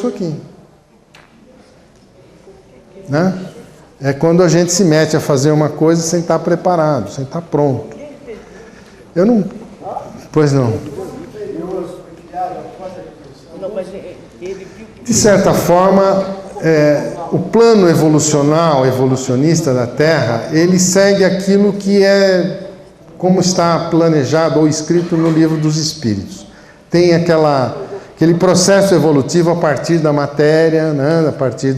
esforço aqui. Né? É quando a gente se mete a fazer uma coisa sem estar preparado, sem estar pronto. Eu não... Pois não. De certa forma, o plano evolucionista da Terra, ele segue aquilo que é como está planejado ou escrito no Livro dos Espíritos. Tem aquele processo evolutivo a partir da matéria, né? A partir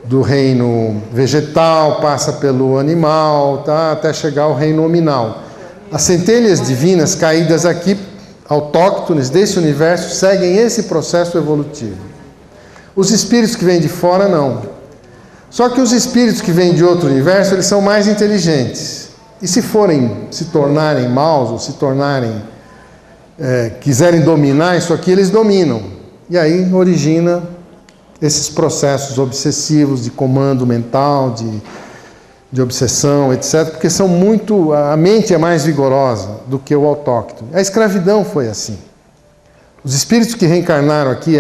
do reino vegetal, passa pelo animal, tá? Até chegar ao reino nominal. As centelhas divinas caídas aqui, autóctones desse universo, seguem esse processo evolutivo. Os espíritos que vêm de fora, não. Só que os espíritos que vêm de outro universo, eles são mais inteligentes. E se tornarem maus, ou quiserem dominar isso aqui, eles dominam. E aí origina esses processos obsessivos de comando mental, de obsessão, etc. Porque a mente é mais vigorosa do que o autóctone. A escravidão foi assim. Os espíritos que reencarnaram aqui,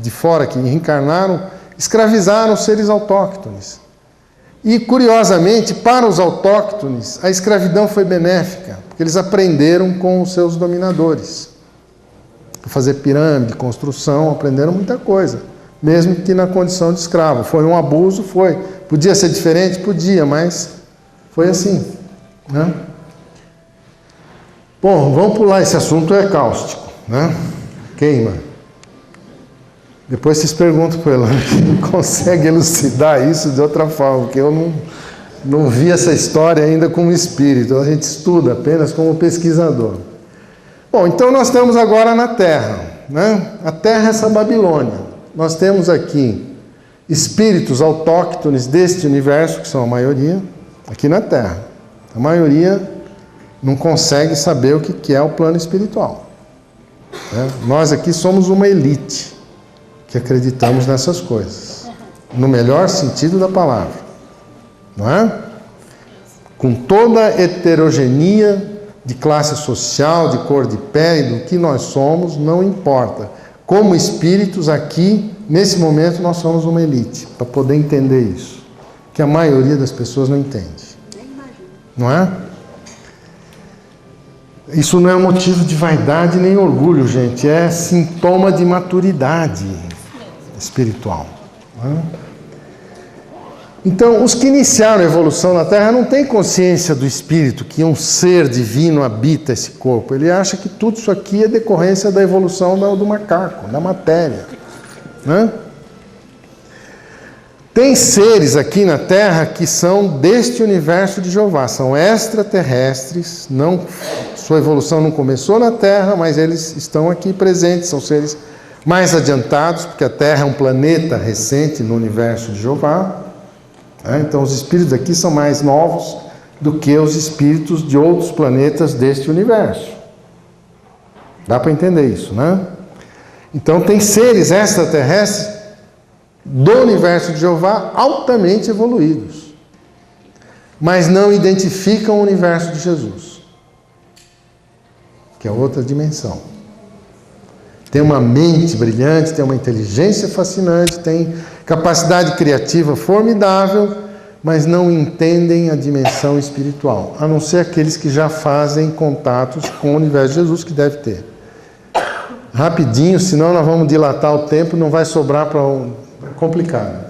de fora, que reencarnaram, escravizaram os seres autóctones. E, curiosamente, para os autóctones, a escravidão foi benéfica, porque eles aprenderam com os seus dominadores. A fazer pirâmide, construção, aprenderam muita coisa, mesmo que na condição de escravo. Foi um abuso? Foi. Podia ser diferente? Podia, mas foi assim. Né? Bom, vamos pular, esse assunto é cáustico, né? Queima. Depois vocês perguntam para ela, consegue elucidar isso de outra forma, porque eu não vi essa história ainda como espírito, a gente estuda apenas como pesquisador. Bom, então nós estamos agora na Terra, né? A Terra é essa Babilônia. Nós temos aqui espíritos autóctones deste universo, que são a maioria, aqui na Terra. A maioria não consegue saber o que é o plano espiritual. Né? Nós aqui somos uma elite que acreditamos nessas coisas, no melhor sentido da palavra, não é? Com toda a heterogeneia de classe social, de cor de pele, do que nós somos, não importa. Como espíritos aqui, nesse momento, nós somos uma elite, para poder entender isso, que a maioria das pessoas não entende, não é? Isso não é motivo de vaidade nem orgulho, gente, é sintoma de maturidade espiritual. Né? Então, os que iniciaram a evolução na Terra não têm consciência do espírito, que um ser divino habita esse corpo. Ele acha que tudo isso aqui é decorrência da evolução do macaco, da matéria. Né? Tem seres aqui na Terra que são deste universo de Jeová, são extraterrestres, sua evolução não começou na Terra, mas eles estão aqui presentes, são seres mais adiantados, porque a Terra é um planeta recente no universo de Jeová. Então os espíritos aqui são mais novos do que os espíritos de outros planetas deste universo. Dá para entender isso, né? Então tem seres extraterrestres do universo de Jeová altamente evoluídos, mas não identificam o universo de Jesus, que é outra dimensão. Tem uma mente brilhante, tem uma inteligência fascinante, tem capacidade criativa formidável, mas não entendem a dimensão espiritual, a não ser aqueles que já fazem contatos com o universo de Jesus, que deve ter. Rapidinho, senão nós vamos dilatar o tempo, não vai sobrar para é complicado.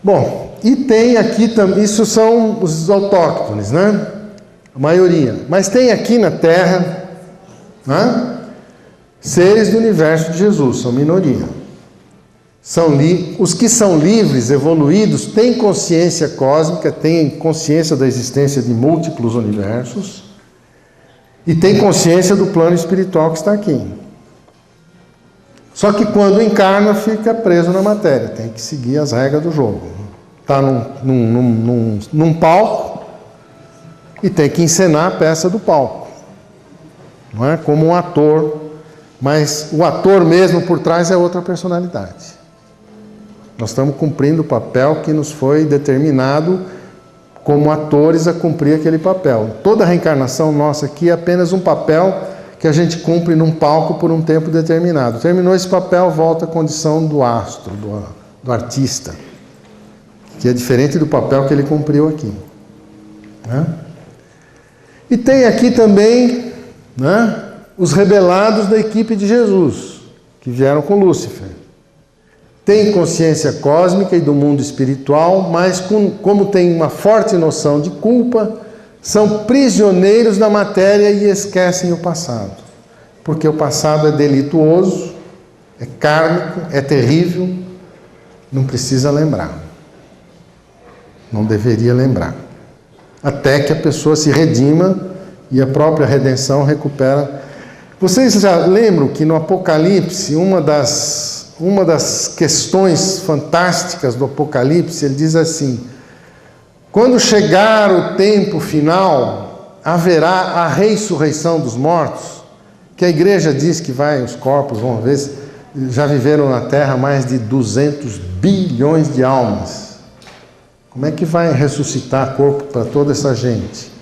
Bom, e tem aqui também, isso são os autóctones, né? A maioria. Mas tem aqui na Terra, né? Seres do universo de Jesus, são minoria. Os que são livres, evoluídos, têm consciência cósmica, têm consciência da existência de múltiplos universos e têm consciência do plano espiritual que está aqui. Só que quando encarna, fica preso na matéria, tem que seguir as regras do jogo. Está num palco e tem que encenar a peça do palco. Não é como um ator, mas o ator mesmo por trás é outra personalidade. Nós estamos cumprindo o papel que nos foi determinado como atores a cumprir aquele papel. Toda a reencarnação nossa aqui é apenas um papel que a gente cumpre num palco por um tempo determinado. Terminou esse papel, volta à condição do astro, do artista, que é diferente do papel que ele cumpriu aqui. Né? E tem aqui também, né, os rebelados da equipe de Jesus, que vieram com Lúcifer. Tem consciência cósmica e do mundo espiritual, mas como tem uma forte noção de culpa, são prisioneiros da matéria e esquecem o passado. Porque o passado é delituoso, é kármico, é terrível, não precisa lembrar. Não deveria lembrar. Até que a pessoa se redima e a própria redenção recupera. Vocês já lembram que no Apocalipse, uma das questões fantásticas do Apocalipse, ele diz assim: quando chegar o tempo final, haverá a ressurreição dos mortos, que a igreja diz que os corpos vão ver, já viveram na Terra mais de 200 bilhões de almas. Como é que vai ressuscitar corpo para toda essa gente?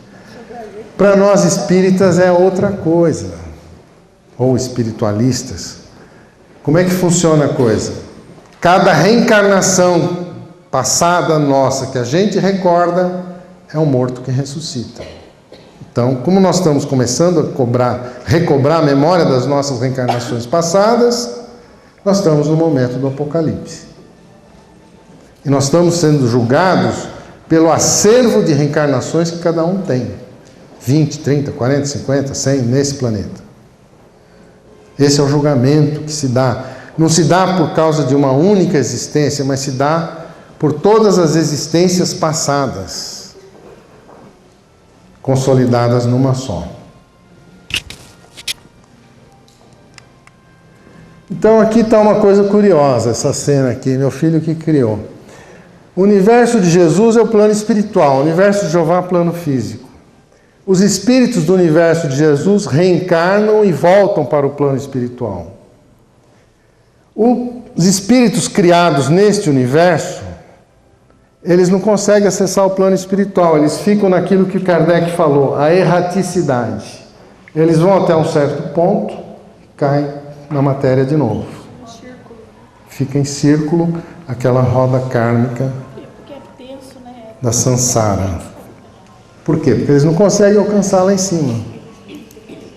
Para nós espíritas é outra coisa, ou espiritualistas. Como é que funciona a coisa? Cada reencarnação passada nossa que a gente recorda é um morto que ressuscita. Então, como nós estamos começando a recobrar a memória das nossas reencarnações passadas, nós estamos no momento do Apocalipse. E nós estamos sendo julgados pelo acervo de reencarnações que cada um tem. 20, 30, 40, 50, 100 nesse planeta. Esse é o julgamento que se dá. Não se dá por causa de uma única existência, mas se dá por todas as existências passadas, consolidadas numa só. Então aqui está uma coisa curiosa, essa cena aqui, meu filho que criou. O universo de Jesus é o plano espiritual, o universo de Jeová é o plano físico. Os espíritos do universo de Jesus reencarnam e voltam para o plano espiritual. Os espíritos criados neste universo, eles não conseguem acessar o plano espiritual, eles ficam naquilo que Kardec falou, a erraticidade. Eles vão até um certo ponto e caem na matéria de novo. Fica em círculo aquela roda kármica da samsara. Por quê? Porque eles não conseguem alcançar lá em cima.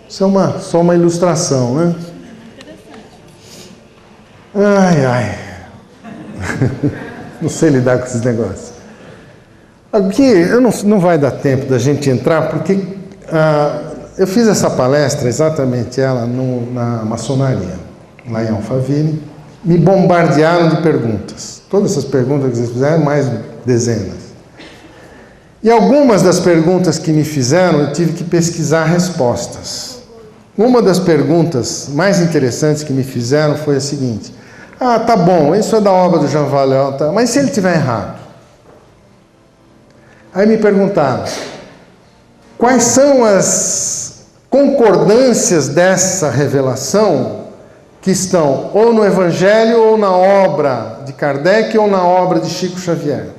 Isso é só uma ilustração, né? Ai. Não sei lidar com esses negócios. Aqui, não vai dar tempo da gente entrar, porque eu fiz essa palestra, exatamente ela, na maçonaria, lá em Alphaville. Me bombardearam de perguntas. Todas essas perguntas que vocês fizeram, mais dezenas. E algumas das perguntas que me fizeram, eu tive que pesquisar respostas. Uma das perguntas mais interessantes que me fizeram foi a seguinte: tá bom, isso é da obra do Jean Valjean, tá, mas se ele estiver errado? Aí me perguntaram, quais são as concordâncias dessa revelação que estão ou no Evangelho, ou na obra de Kardec, ou na obra de Chico Xavier?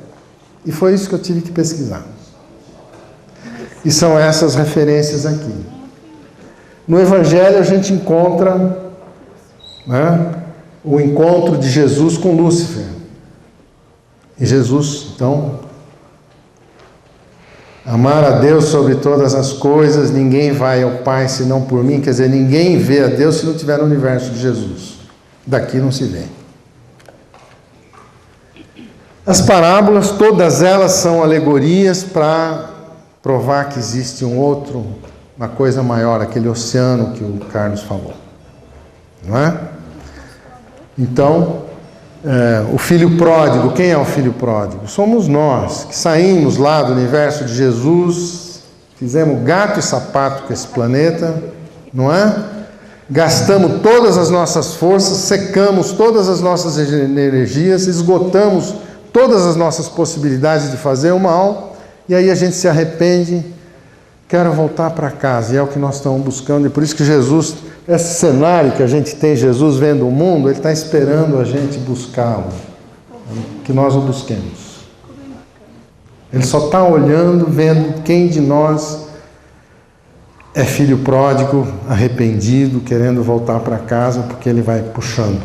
E foi isso que eu tive que pesquisar. E são essas referências aqui. No Evangelho a gente encontra, né, o encontro de Jesus com Lúcifer. E Jesus, então, amar a Deus sobre todas as coisas, ninguém vai ao Pai senão por mim. Quer dizer, ninguém vê a Deus se não estiver no universo de Jesus. Daqui não se vê. As parábolas, todas elas são alegorias para provar que existe uma coisa maior, aquele oceano que o Carlos falou. Não é? Então, o filho pródigo, quem é o filho pródigo? Somos nós, que saímos lá do universo de Jesus, fizemos gato e sapato com esse planeta, não é? Gastamos todas as nossas forças, secamos todas as nossas energias, esgotamos todas as nossas possibilidades de fazer o mal, e aí a gente se arrepende, quero voltar para casa, e é o que nós estamos buscando, e por isso que Jesus, esse cenário que a gente tem, Jesus vendo o mundo, Ele está esperando a gente buscá-lo, que nós o busquemos. Ele só está olhando, vendo quem de nós é filho pródigo, arrependido, querendo voltar para casa porque ele vai puxando.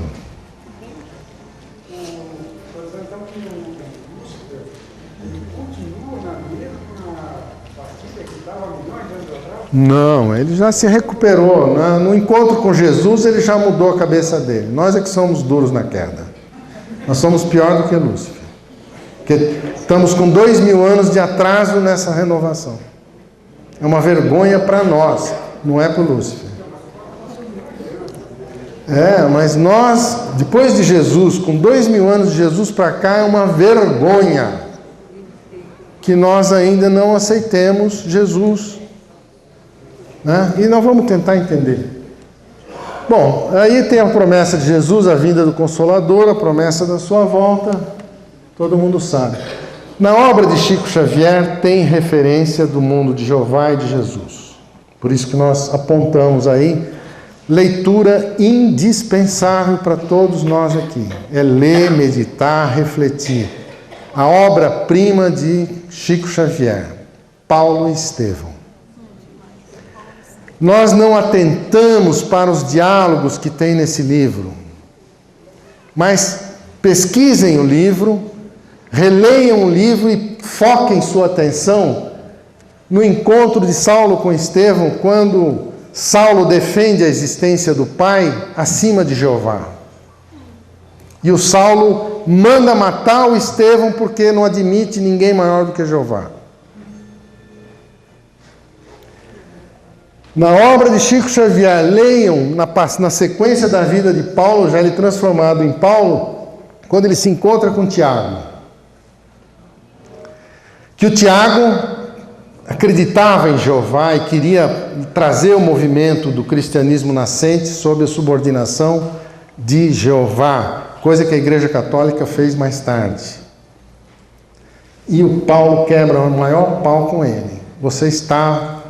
Não, ele já se recuperou. No encontro com Jesus, ele já mudou a cabeça dele. Nós é que somos duros na queda. Nós somos pior do que Lúcifer. Porque estamos com 2000 anos de atraso nessa renovação. É uma vergonha para nós, não é para o Lúcifer. Mas nós, depois de Jesus, com 2000 anos de Jesus para cá, é uma vergonha que nós ainda não aceitemos Jesus. E nós vamos tentar entender. Bom, aí tem a promessa de Jesus, a vinda do Consolador, a promessa da sua volta, todo mundo sabe. Na obra de Chico Xavier tem referência do mundo de Jeová e de Jesus. Por isso que nós apontamos aí, leitura indispensável para todos nós aqui. É ler, meditar, refletir. A obra-prima de Chico Xavier, Paulo e Estevão. Nós não atentamos para os diálogos que tem nesse livro, mas pesquisem o livro, releiam o livro e foquem sua atenção no encontro de Saulo com Estevão, quando Saulo defende a existência do Pai acima de Jeová. E o Saulo manda matar o Estevão porque não admite ninguém maior do que Jeová. Na obra de Chico Xavier, leiam na sequência da vida de Paulo, já ele transformado em Paulo, quando ele se encontra com Tiago. Que o Tiago acreditava em Jeová e queria trazer o movimento do cristianismo nascente sob a subordinação de Jeová, coisa que a Igreja Católica fez mais tarde. E o Paulo quebra o maior pau com ele. Você está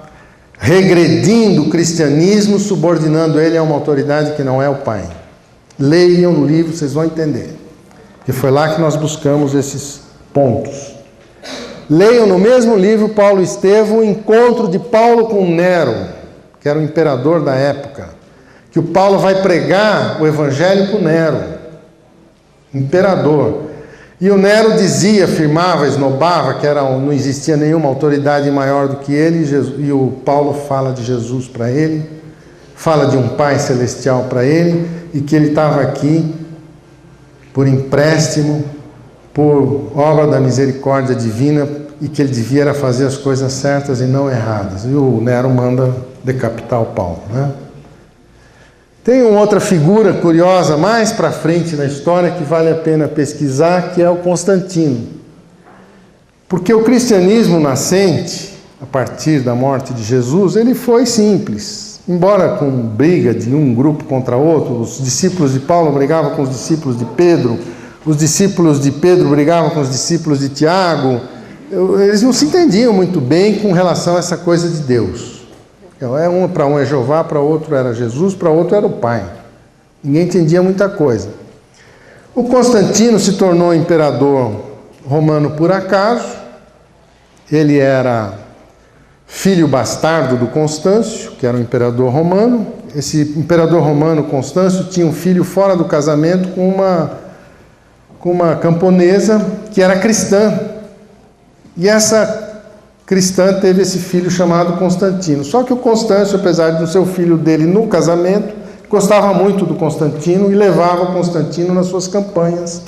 regredindo o cristianismo, subordinando ele a uma autoridade que não é o Pai. Leiam o livro, vocês vão entender. Que foi lá que nós buscamos esses pontos. Leiam no mesmo livro, Paulo e Estevão, o encontro de Paulo com Nero, que era o imperador da época. Que o Paulo vai pregar o evangelho para o Nero, imperador. E o Nero dizia, afirmava, esnobava que não existia nenhuma autoridade maior do que ele, e o Paulo fala de Jesus para ele, fala de um Pai celestial para ele, e que ele estava aqui por empréstimo, por obra da misericórdia divina, e que ele devia era fazer as coisas certas e não erradas. E o Nero manda decapitar o Paulo, Tem uma outra figura curiosa mais para frente na história que vale a pena pesquisar, que é o Constantino. Porque o cristianismo nascente, a partir da morte de Jesus, ele foi simples. Embora com briga de um grupo contra outro, os discípulos de Paulo brigavam com os discípulos de Pedro, os discípulos de Pedro brigavam com os discípulos de Tiago, eles não se entendiam muito bem com relação a essa coisa de Deus. Para um é Jeová, para outro era Jesus, para outro era o Pai. Ninguém entendia muita coisa. O Constantino se tornou imperador romano por acaso. Ele era filho bastardo do Constâncio, que era um imperador romano. Esse imperador romano, Constâncio, tinha um filho fora do casamento com uma camponesa que era cristã. E essa cristã teve esse filho chamado Constantino. Só que o Constâncio, apesar do seu filho dele no casamento, gostava muito do Constantino e levava o Constantino nas suas campanhas.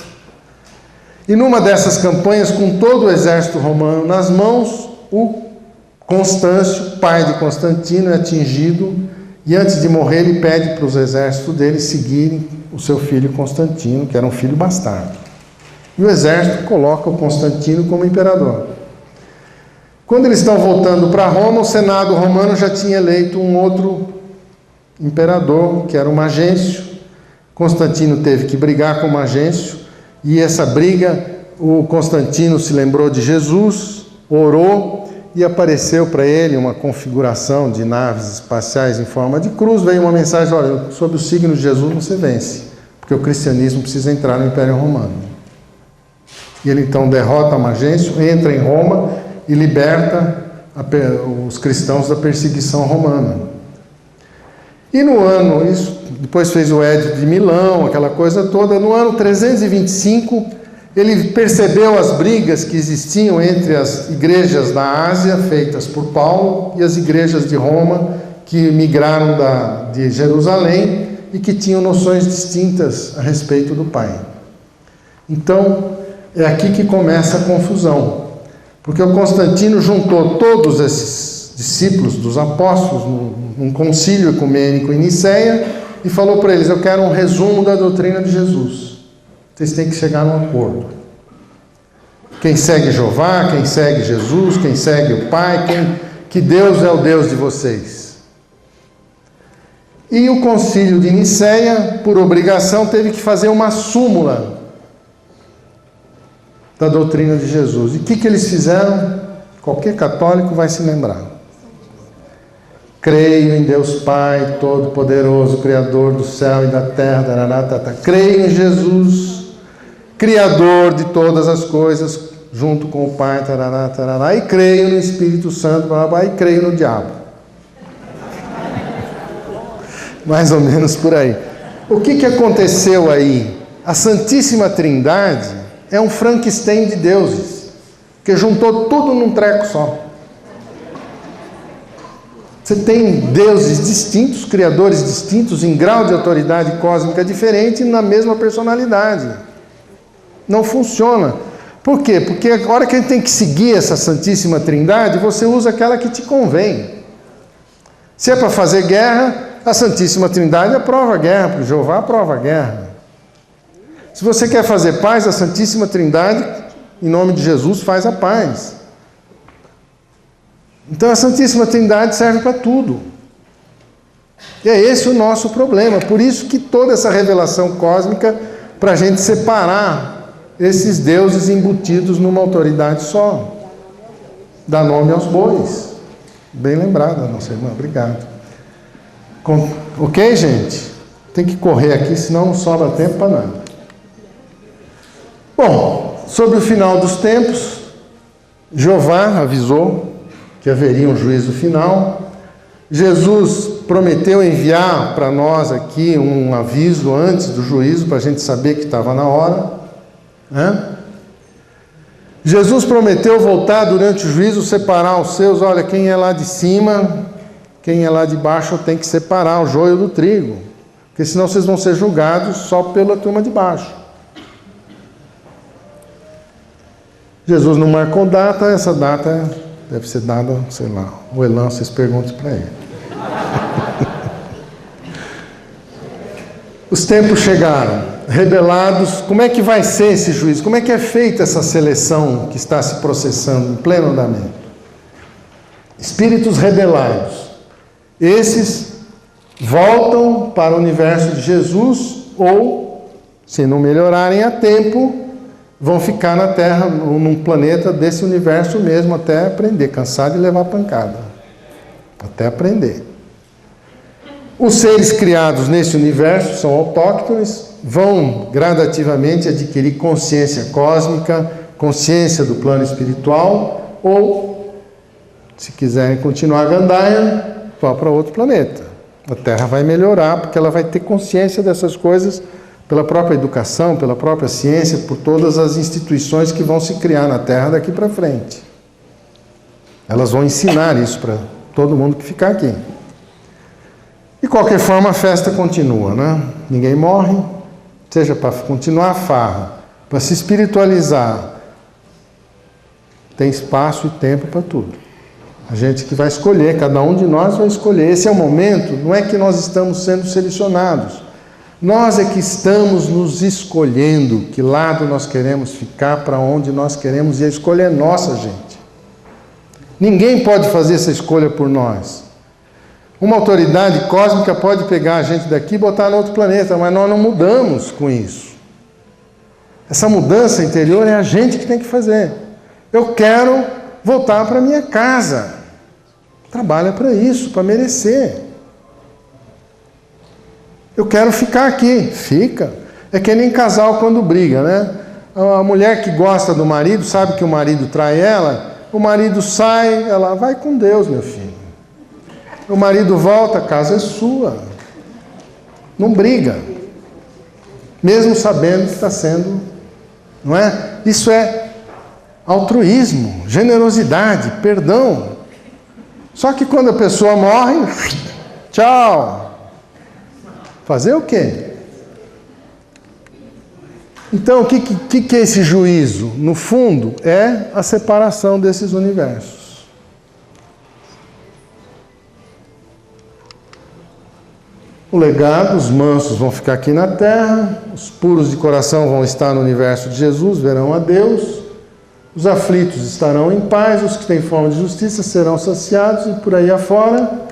E numa dessas campanhas, com todo o exército romano nas mãos, o Constâncio, pai de Constantino, é atingido e antes de morrer ele pede para os exércitos dele seguirem o seu filho Constantino, que era um filho bastardo. E o exército coloca o Constantino como imperador. Quando eles estão voltando para Roma, o Senado romano já tinha eleito um outro imperador, que era o Magêncio. Constantino teve que brigar com o Magêncio, e essa briga, o Constantino se lembrou de Jesus, orou, e apareceu para ele uma configuração de naves espaciais em forma de cruz. Veio uma mensagem: olha, sob o signo de Jesus você vence, porque o cristianismo precisa entrar no Império Romano. E ele então derrota Magêncio, entra em Roma e liberta os cristãos da perseguição romana. E no ano, isso, depois fez o Édito de Milão, aquela coisa toda, no ano 325, ele percebeu as brigas que existiam entre as igrejas da Ásia, feitas por Paulo, e as igrejas de Roma, que migraram de Jerusalém e que tinham noções distintas a respeito do Pai. Então, é aqui que começa a confusão, porque o Constantino juntou todos esses discípulos dos apóstolos num concílio ecumênico em Nicéia e falou para eles: eu quero um resumo da doutrina de Jesus. Vocês têm que chegar num acordo. Quem segue Jeová, quem segue Jesus, quem segue o Pai, que Deus é o Deus de vocês. E o concílio de Nicéia, por obrigação, teve que fazer uma súmula da doutrina de Jesus. E o que eles fizeram? Qualquer católico vai se lembrar. Creio em Deus Pai Todo-Poderoso, Criador do céu e da terra. Creio em Jesus, Criador de todas as coisas, junto com o Pai. E creio no Espírito Santo, e creio no diabo. Mais ou menos por aí. O que aconteceu aí? A Santíssima Trindade é um Frankenstein de deuses, que juntou tudo num treco só. Você tem deuses distintos, criadores distintos, em grau de autoridade cósmica diferente, na mesma personalidade. Não funciona. Por quê? Porque a hora que a gente tem que seguir essa Santíssima Trindade, você usa aquela que te convém. Se é para fazer guerra, a Santíssima Trindade aprova a guerra, porque Jeová aprova a guerra. Se você quer fazer paz, a Santíssima Trindade, em nome de Jesus, faz a paz. Então a Santíssima Trindade serve para tudo. E é esse o nosso problema. Por isso que toda essa revelação cósmica, para a gente separar esses deuses embutidos numa autoridade só. Dá nome aos bois. Bem lembrada, nossa irmã. Obrigado. Ok, gente? Tem que correr aqui, senão não sobra tempo para nada. Bom, sobre o final dos tempos, Jeová avisou que haveria um juízo final. Jesus prometeu enviar para nós aqui um aviso antes do juízo, para a gente saber que estava na hora, né? Jesus prometeu voltar durante o juízo, separar os seus. Olha, quem é lá de cima, quem é lá de baixo, tem que separar o joio do trigo, porque senão vocês vão ser julgados só pela turma de baixo. Jesus não marcou data, essa data deve ser dada, sei lá, o Elan, vocês perguntam para ele. Os tempos chegaram, rebelados. Como é que vai ser esse juízo? Como é que é feita essa seleção que está se processando em pleno andamento? Espíritos rebelados. Esses voltam para o universo de Jesus ou, se não melhorarem a tempo, vão ficar na Terra, num planeta desse universo mesmo, até aprender, cansar de levar pancada. Até aprender. Os seres criados nesse universo são autóctones, vão gradativamente adquirir consciência cósmica, consciência do plano espiritual, ou, se quiserem continuar a gandaia, vão para outro planeta. A Terra vai melhorar, porque ela vai ter consciência dessas coisas pela própria educação, pela própria ciência, por todas as instituições que vão se criar na Terra daqui para frente. Elas vão ensinar isso para todo mundo que ficar aqui. De qualquer forma, a festa continua, né? Ninguém morre, seja para continuar a farra, para se espiritualizar. Tem espaço e tempo para tudo. A gente que vai escolher, cada um de nós vai escolher. Esse é o momento, não é que nós estamos sendo selecionados. Nós é que estamos nos escolhendo que lado nós queremos ficar, para onde nós queremos, e a escolha é nossa, gente. Ninguém pode fazer essa escolha por nós. Uma autoridade cósmica pode pegar a gente daqui e botar no outro planeta, mas nós não mudamos com isso. Essa mudança interior é a gente que tem que fazer. Eu quero voltar para minha casa. Trabalha para isso, para merecer. Eu quero ficar aqui. Fica. É que nem casal quando briga, né? A mulher que gosta do marido, sabe que o marido trai ela, o marido sai, ela vai com Deus, meu filho. O marido volta, a casa é sua. Não briga. Mesmo sabendo que está sendo, não é? Isso é altruísmo, generosidade, perdão. Só que quando a pessoa morre, tchau. Fazer o quê? Então, o que é esse juízo? No fundo, é a separação desses universos. O legado, os mansos vão ficar aqui na terra, os puros de coração vão estar no universo de Jesus, verão a Deus, os aflitos estarão em paz, os que têm fome de justiça serão saciados e por aí afora,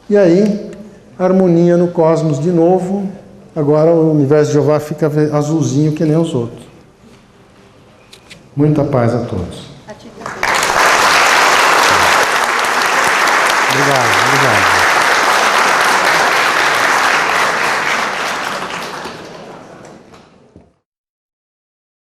e aí, harmonia no cosmos de novo. Agora o universo de Jeová fica azulzinho que nem os outros. Muita paz a todos. Obrigado.